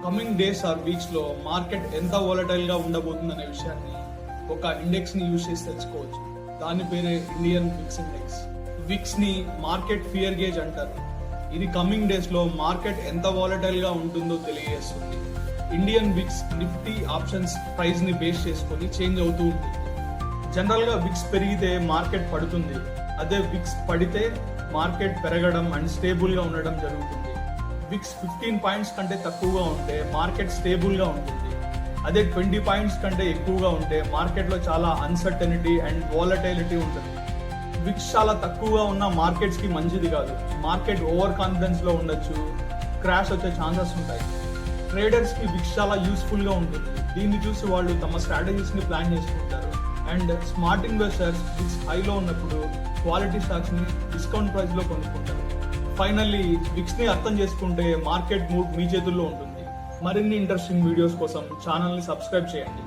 Coming days are weeks లో market ఎంత volatile గా ఉండబోతుందనే విషయాన్ని ఒక ఇండెక్స్ ని యూజ్ చేసి తెలుసుకోవచ్చు. దాని పేరే ఇండియన్ విక్స్ ఇండెక్స్. విక్స్ ని మార్కెట్ ఫియర్ గేజ్ అంటారు. ఇది కమింగ్ డేస్ లో మార్కెట్ ఎంత వోలటైల్ గా ఉంటుందో తెలియజేస్తుంది. Indian VIX Nifty options price ని బేస్ చేసుకొని చేంజ్ అవుతూ ఉంటుంది. జనరల్ గా విక్స్ పెరిగితే మార్కెట్ పడుతుంది, అదే విక్స్ పడితే మార్కెట్ పెరగడం అండ్ స్టేబుల్ గా ఉండడం జరుగుతుంది. విక్స్ 15 పాయింట్స్ కంటే తక్కువగా ఉంటే మార్కెట్ స్టేబుల్ గా ఉంటుంది, అదే 20 పాయింట్స్ కంటే ఎక్కువగా ఉంటే మార్కెట్ లో చాలా అన్సర్టనిటీ అండ్ వాలటైలిటీ ఉంటుంది. విక్స్ చాలా తక్కువగా ఉన్న మార్కెట్స్ కి మంచిది కాదు. మార్కెట్ ఓవర్ కాన్ఫిడెన్స్ లో ఉండొచ్చు, క్రాష్ వచ్చే ఛాన్సెస్ ఉంటాయి. ట్రేడర్స్ కి విక్స్ చాలా యూస్ఫుల్ గా ఉంటుంది. దీన్ని చూసి వాళ్ళు తమ స్ట్రాటజీస్ ని ప్లాన్ చేసుకుంటారు. అండ్ స్మార్ట్ ఇన్వెస్టర్స్ విక్స్ హైలో ఉన్నప్పుడు క్వాలిటీ స్టాక్స్ ని డిస్కౌంట్ ప్రైస్ లో కొనుక్కుంటారు. ఫైనల్లీ విక్స్ ని అర్థం చేసుకుంటే మార్కెట్ మూడ్ మీ చేతుల్లో ఉంటుంది. మరిన్ని ఇంట్రెస్టింగ్ వీడియోస్ కోసం ఛానల్ ని సబ్స్క్రైబ్ చేయండి.